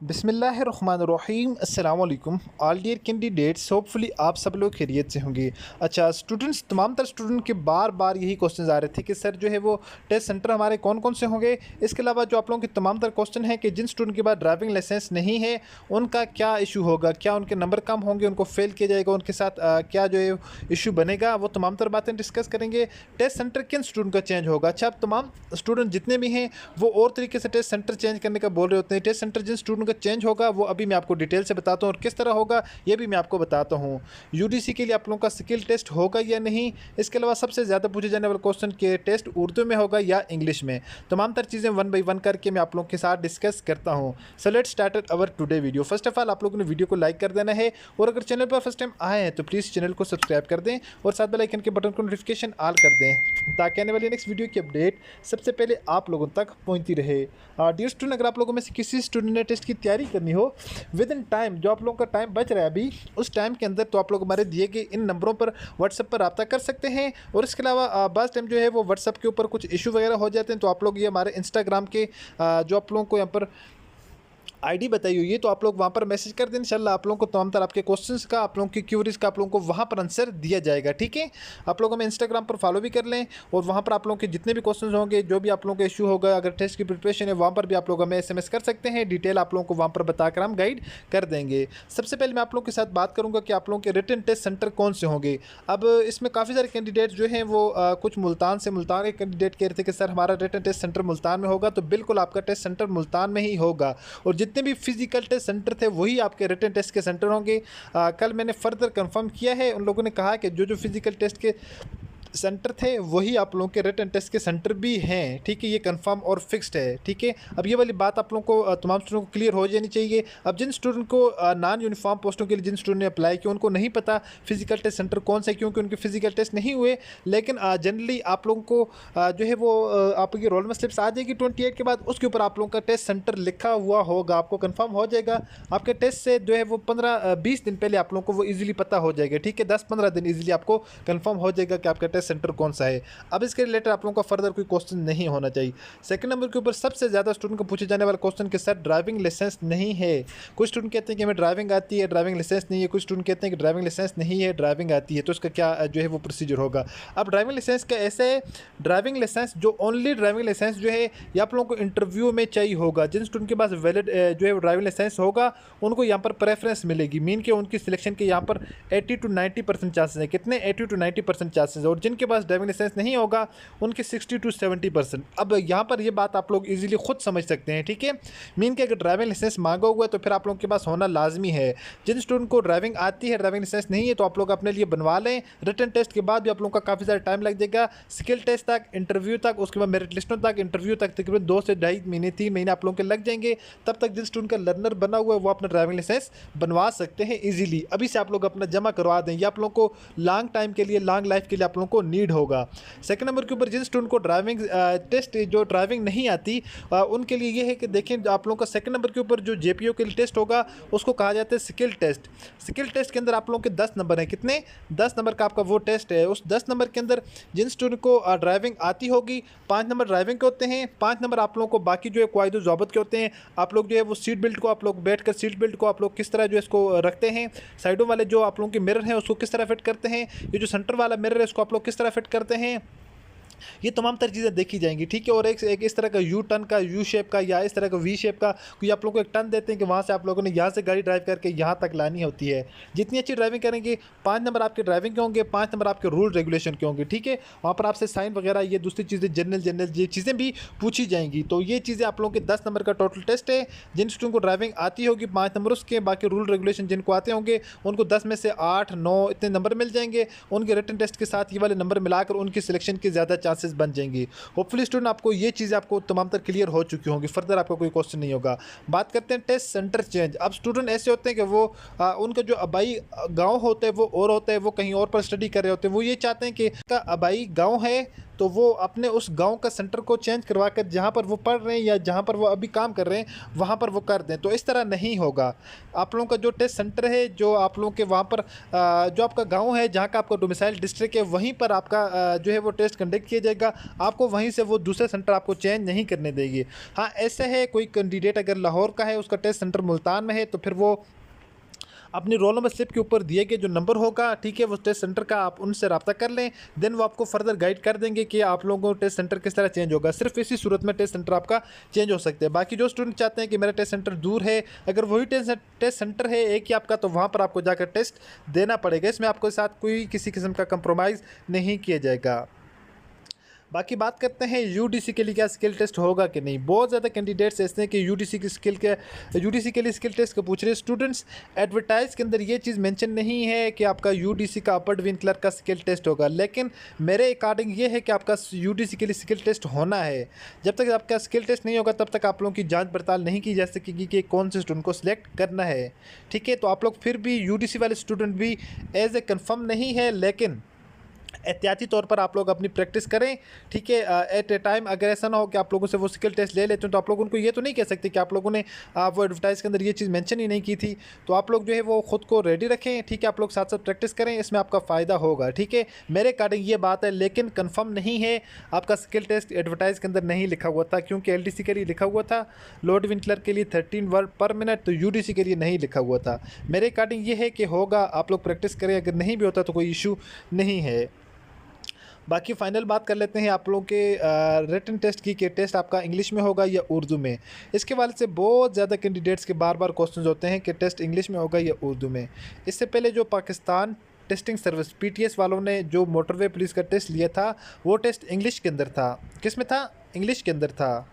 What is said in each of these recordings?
बिस्मिल्लाहिर्रहमानिर्रहीम अस्सलाम वालेकुम ऑल डियर कैंडिडेट्स। होपफुली आप सब लोग खैरियत से होंगे। अच्छा स्टूडेंट्स, तमाम तर स्टूडेंट के बार बार यही क्वेश्चन आ रहे थे कि सर जो है वो टेस्ट सेंटर हमारे कौन कौन से होंगे। इसके अलावा जो आप लोगों के तमाम तर क्वेश्चन है कि जिन स्टूडेंट के पास ड्राइविंग लाइसेंस नहीं है उनका क्या इशू होगा, क्या उनके नंबर कम होंगे, उनको फेल किया जाएगा, उनके साथ क्या जो है इशू बनेगा, वो तमाम तर बातें डिस्कस करेंगे। टेस्ट सेंटर किन स्टूडेंट का चेंज होगा। अच्छा, अब तमाम स्टूडेंट जितने भी हैं वो और तरीके से टेस्ट सेंटर चेंज करने का बोल रहे होते हैं। टेस्ट सेंटर जिन स्टूडेंट का चेंज होगा वो अभी मैं आपको डिटेल से बताता हूँ और किस तरह होगा ये भी मैं आपको बताता हूँ। यूडीसी के लिए आप लोगों का स्किल टेस्ट होगा या नहीं। इसके अलावा सबसे ज़्यादा पूछे जाने वाले क्वेश्चन के टेस्ट उर्दू में होगा या इंग्लिश में। तमाम तर चीज़ें वन बाई वन करके मैं आप लोगों के साथ डिस्कस करता हूँ। So let's start our today video. First of all आप लोगों ने वीडियो को लाइक कर देना है और अगर चैनल पर फर्स्ट टाइम आए हैं तो प्लीज़ चैनल को सब्सक्राइब कर दें और साथ बेल आइकन के बटन को नोटिफिकेशन ऑल कर दें ताकि आने वाली नेक्स्ट वीडियो की अपडेट सबसे पहले आप लोगों तक पहुँचती रहे। डियर स्टूडेंट, अगर आप लोगों में से किसी स्टूडेंट ने टेस्ट की तैयारी करनी हो विद इन टाइम, जो आप लोगों का टाइम बच रहा है अभी, उस टाइम के अंदर तो आप लोग हमारे दिए गए इन नंबरों पर व्हाट्सएप पर रब्ता कर सकते हैं। और इसके अलावा बस टाइम जो है वो व्हाट्सएप के ऊपर कुछ इशू वगैरह हो जाते हैं तो आप लोग ये हमारे इंस्टाग्राम के जो आप लोगों को यहाँ पर आईडी बताई हुई है तो आप लोग वहाँ पर मैसेज कर दें। इंशाल्लाह आप लोगों को तमाम तरह आपके क्वेश्चंस का, आप लोगों की क्यूरीज का आप लोगों को वहाँ पर आंसर दिया जाएगा। ठीक है, आप लोग हमें इंस्टाग्राम पर फॉलो भी कर लें और वहाँ पर आप लोगों के जितने भी क्वेश्चंस होंगे, जो भी आप लोगों का इशू होगा, अगर टेस्ट की प्रिपरेशन है वहाँ पर भी आप लोग हमें SMS कर सकते हैं। डिटेल आप लोगों को वहाँ पर बताकर हम गाइड कर देंगे। सबसे पहले मैं आप लोगों के साथ बात करूँगा कि आप लोगों के रिटन टेस्ट सेंटर कौन से होंगे। अब इसमें काफ़ी सारे कैंडिडेट जो हैं वो कुछ मुल्तान के कैंडिडेट कह रहे थे कि सर हमारा रिटन टेस्ट सेंटर मुल्तान में होगा, तो बिल्कुल आपका टेस्ट सेंटर मुल्तान में ही होगा और जितने भी फिजिकल टेस्ट सेंटर थे वही आपके रिटन टेस्ट के सेंटर होंगे। कल मैंने फर्दर कंफर्म किया है, उन लोगों ने कहा कि जो जो फिजिकल टेस्ट के सेंटर थे वही आप लोगों के रिटन टेस्ट के सेंटर भी हैं। ठीक है, ये कंफर्म और फिक्स्ड है। ठीक है, अब ये वाली बात आप लोगों को तमाम स्टूडेंट को क्लियर हो जानी चाहिए। अब जिन स्टूडेंट को नॉन यूनिफॉर्म पोस्टों के लिए जिन स्टूडेंट ने अप्लाई किया उनको नहीं पता फिजिकल टेस्ट सेंटर कौन सा है, क्योंकि उनके फिजिकल टेस्ट नहीं हुए। लेकिन जनरली आप लोगों को जो है वो आपकी रोल नंबर स्लिप्स आ जाएगी 28 के बाद, उसके ऊपर आप लोगों का टेस्ट सेंटर लिखा हुआ होगा, आपको कन्फर्म हो जाएगा। आपके टेस्ट से जो है वो 15-20 दिन पहले आप लोगों को वो ईजिली पता हो जाएगा। ठीक है, 10-15 दिन ईजिली आपको कन्फर्म हो जाएगा कि आपका टेस्ट सेंटर कौन सा है। अब इसके रिलेटेड आप लोगों का फर्दर कोई क्वेश्चन नहीं होना चाहिए। सेकंड नंबर के ऊपर सबसे ज़्यादा स्टूडेंट को पूछे जाने वाला क्वेश्चन कि सर ड्राइविंग लाइसेंस नहीं है। कुछ स्टूडेंट कहते हैं कि हमें ड्राइविंग आती है, ड्राइविंग लाइसेंस नहीं है। कुछ स्टूडेंट कहते हैं कि ड्राइविंग लाइसेंस नहीं है, ड्राइविंग आती है, तो इसका क्या जो है वो प्रोसीजर होगा। अब ड्राइविंग लाइसेंस का ऐसे है, ड्राइविंग लाइसेंस जो ओनली ड्राइविंग लाइसेंस जो है ये आप लोगों को इंटरव्यू में चाहिए होगा। जिन स्टूडेंट के पास वैलिड जो है ड्राइविंग लाइसेंस होगा उनको यहाँ पर प्रेफरेंस मिलेगी। मीन के उनकी सिलेक्शन के यहाँ पर 80 to 90% चांसेस हैं। कितने? 80 to 90% चांसेस। और जिनके पास ड्राइविंग लाइसेंस नहीं होगा उनके 60 to 70%। अब यहाँ पर ये बात आप लोग इजीली खुद समझ सकते हैं। ठीक है, मीन के अगर ड्राइविंग लाइसेंस मांगा हुआ है तो फिर आप लोगों के पास होना लाजमी है। जिन स्टूडेंट को ड्राइविंग आती है, ड्राइविंग लाइसेंस नहीं है, तो आप लोग अपने लिए बनवा लें। रिटन टेस्ट के बाद भी आप लोगों का काफ़ी ज़्यादा टाइम लग जाएगा, स्किल टेस्ट तक, इंटरव्यू तक, उसके बाद मेरिट लिस्टों तक, इंटरव्यू तक तकरीबन 2 से 2.5 महीने 3 महीने आप लोगों के लग जाएंगे। तब तक जिन स्टूडेंट का लर्नर बना हुआ है वो अपना ड्राइविंग लाइसेंस बनवा सकते हैं ईजिली। अभी से आप लोग अपना जमा करवा दें, ये आप लोगों को लॉन्ग टाइम के लिए, लॉन्ग लाइफ के लिए आप लोगों को नीड होगा। सेकंड नंबर के ऊपर जिन स्टूडेंट को ड्राइविंग टेस्ट जो ड्राइविंग नहीं आती उनके लिए ये है कि देखें आप लोगों का सेकंड नंबर के ऊपर जो जेपीओ के लिए टेस्ट होगा उसको कहा जाता है स्किल टेस्ट। स्किल टेस्ट के अंदर आप लोगों के 10 नंबर हैं। कितने? 10 नंबर का आपका वो टेस्ट है। उस 10 नंबर के अंदर जिन स्टूडेंट को ड्राइविंग आती होगी 5 नंबर ड्राइविंग के होते हैं, 5 नंबर आप लोगों को बाकी जो है क्वाइदो ज़ाबत के होते हैं। आप लोग जो है वो सीट बेल्ट को आप लोग बैठ कर सीट बेल्ट को आप लोग किस तरह जो इसको रखते हैं, साइडों वाले जो आप लोगों के मिरर हैं उसको किस तरह फिट करते हैं, ये जो सेंटर वाला मिरर है उसको आप लोग किस तरह फिट करते हैं, ये तमाम तर चीज़ें देखी जाएंगी। ठीक है, और एक इस तरह का यू टर्न का, यू शेप का या इस तरह का वी शेप का कोई आप लोगों को एक टर्न देते हैं कि वहाँ से आप लोगों ने यहाँ से गाड़ी ड्राइव करके यहाँ तक लानी होती है। जितनी अच्छी ड्राइविंग करेंगे 5 नंबर आपके ड्राइविंग के होंगे, 5 नंबर आपके रूल रेगुलेशन के होंगे। ठीक है, वहाँ पर आपसे साइन वगैरह ये दूसरी चीज़ें जनरल ये चीज़ें भी पूछी जाएंगी। तो ये चीज़ें आप लोगों के 10 नंबर का टोटल टेस्ट है। जिन स्टूडेंट को ड्राइविंग आती होगी 5 नंबर उसके, बाकी रूल रेगुलेशन जिनको आते होंगे उनको 10 में से 8-9 इतने नंबर मिल जाएंगे। उनके रिटन टेस्ट के साथ ये वाले नंबर मिलाकर उनकी सिलेक्शन के ज़्यादा चांसेस बन जाएंगी। होपफुली स्टूडेंट आपको ये चीज़ आपको तमाम तर क्लियर हो चुकी होंगी, फर्दर आपका कोई क्वेश्चन नहीं होगा। बात करते हैं टेस्ट सेंटर चेंज। अब स्टूडेंट ऐसे होते हैं कि वो उनका जो आबाई गांव होता है वो और होता है, वो कहीं और पर स्टडी कर रहे होते हैं। वो ये चाहते हैं कि उनका आबाई गांव है तो वो अपने उस गांव का सेंटर को चेंज करवा कर जहाँ पर वो पढ़ रहे हैं या जहाँ पर वो अभी काम कर रहे हैं वहाँ पर वो कर दें। तो इस तरह नहीं होगा। आप लोगों का जो टेस्ट सेंटर है, जो आप लोगों के वहाँ पर जो आपका गांव है, जहाँ का आपका डोमिसाइल डिस्ट्रिक्ट है, वहीं पर आपका जो है वो टेस्ट कंडक्ट किया जाएगा। आपको वहीं से वो दूसरा सेंटर आपको चेंज नहीं करने देगी। हाँ, ऐसे है कोई कैंडिडेट अगर लाहौर का है, उसका टेस्ट सेंटर मुल्तान में है, तो फिर वो अपनी रोल नंबर स्लिप के ऊपर दिए गए जो नंबर होगा, ठीक है, वो टेस्ट सेंटर का आप उनसे रब्ता कर लें। देन वो आपको फर्दर गाइड कर देंगे कि आप लोगों को टेस्ट सेंटर किस तरह चेंज होगा। सिर्फ इसी सूरत में टेस्ट सेंटर आपका चेंज हो सकते हैं। बाकी जो स्टूडेंट चाहते हैं कि मेरा टेस्ट सेंटर दूर है, अगर वही टेस्ट सेंटर है एक ही आपका, तो वहाँ पर आपको जाकर टेस्ट देना पड़ेगा। इसमें आपके साथ कोई किसी किस्म का कंप्रोमाइज़ नहीं किया जाएगा। बाकी बात करते हैं यूडीसी के लिए क्या स्किल टेस्ट होगा कि नहीं। बहुत ज़्यादा कैंडिडेट्स ऐसे हैं कि यूडीसी के लिए स्किल टेस्ट का पूछ रहे हैं स्टूडेंट्स। एडवर्टाइज के अंदर ये चीज़ मेंशन नहीं है कि आपका यूडीसी का अपर डिवीजन क्लर्क का स्किल टेस्ट होगा, लेकिन मेरे अकॉर्डिंग ये है कि आपका यूडीसी के लिए स्किल टेस्ट होना है। जब तक आपका स्किल टेस्ट नहीं होगा तब तक आप लोगों की जाँच पड़ताल नहीं की जा सकेगी कि कौन से स्टूडेंट को सिलेक्ट करना है, ठीक है। तो आप लोग फिर भी यूडीसी वाले स्टूडेंट भी एज ए कन्फर्म नहीं है, लेकिन एहतियाती तौर पर आप लोग अपनी प्रैक्टिस करें, ठीक है। एट ए टाइम अगर ऐसा ना हो कि आप लोगों से वो स्किल टेस्ट ले लेते हैं, तो आप लोग उनको ये तो नहीं कह सकते कि आप लोगों ने वो एडवर्टाइज के अंदर ये चीज़ मेंशन ही नहीं की थी। तो आप लोग जो है वो ख़ुद को रेडी रखें, ठीक है। आप लोग साथ साथ प्रैक्टिस करें, इसमें आपका फ़ायदा होगा, ठीक है। मेरे अकॉर्डिंग ये बात है, लेकिन कन्फर्म नहीं है। आपका स्किल टेस्ट एडवर्टाइज के अंदर नहीं लिखा हुआ था, क्योंकि LDC के लिए लिखा हुआ था, लोड विंकलर के लिए 13 वर्ड पर मिनट, तो UDC के लिए नहीं लिखा हुआ था। मेरे अकॉर्डिंग ये है कि होगा, आप लोग प्रैक्टिस करें, अगर नहीं भी होता तो कोई इशू नहीं है। बाकी फ़ाइनल बात कर लेते हैं आप लोगों के रिटन टेस्ट की, कि टेस्ट आपका इंग्लिश में होगा या उर्दू में। इसके वाले से बहुत ज़्यादा कैंडिडेट्स के बार बार क्वेश्चंस होते हैं कि टेस्ट इंग्लिश में होगा या उर्दू में। इससे पहले जो पाकिस्तान टेस्टिंग सर्विस PTS वालों ने जो मोटरवे पुलिस का टेस्ट लिया था, वो टेस्ट इंग्लिश के अंदर था। किस में था? इंग्लिश के अंदर था।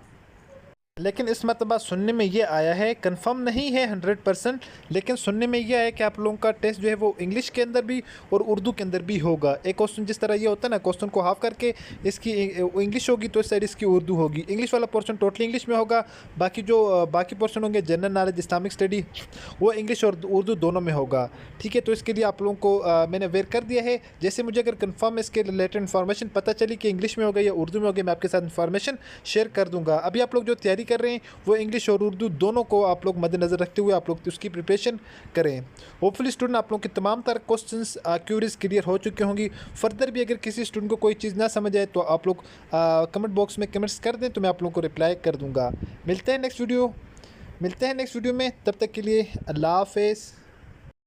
लेकिन इस मरतबा सुनने में ये आया है, कंफर्म नहीं है 100%, लेकिन सुनने में ये आया कि आप लोगों का टेस्ट जो है वो इंग्लिश के अंदर भी और उर्दू के अंदर भी होगा। एक क्वेश्चन जिस तरह ये होता है ना, क्वेश्चन को हाफ करके इसकी इंग्लिश होगी तो इस साइड इसकी उर्दू होगी। इंग्लिश वाला पोर्शन टोटली इंग्लिश में होगा, बाकी जो बाकी पोर्शन होंगे जनरल नॉलेज, इस्लामिक स्टडी, वो इंग्लिश और उर्दू दोनों में होगा, ठीक है। तो इसके लिए आप लोगों को मैंने अवेयर कर दिया है। जैसे मुझे अगर कन्फर्म इसके रिलेटेड इन्फॉर्मेशन पता चली कि इंग्लिश में होगा या उर्दू में होगा, मैं आपके साथ इन्फॉर्मेशन शेयर कर दूँगा। अभी आप लोग जो तैयारी कर रहे हैं वो इंग्लिश और उर्दू दोनों को आप लोग मद्देनज़र रखते हुए आप लोग उसकी प्रिपरेशन करें। होपफुली स्टूडेंट आप लोग के तमाम तरह क्वेश्चंस क्यूरीज क्लियर हो चुके होंगी। फर्दर भी अगर किसी स्टूडेंट को कोई चीज़ ना समझ आए तो आप लोग कमेंट बॉक्स में कमेंट्स कर दें, तो मैं आप लोगों को रिप्लाई कर दूँगा। मिलते हैं नेक्स्ट वीडियो में, तब तक के लिए अल्लाह हाफ़िज़।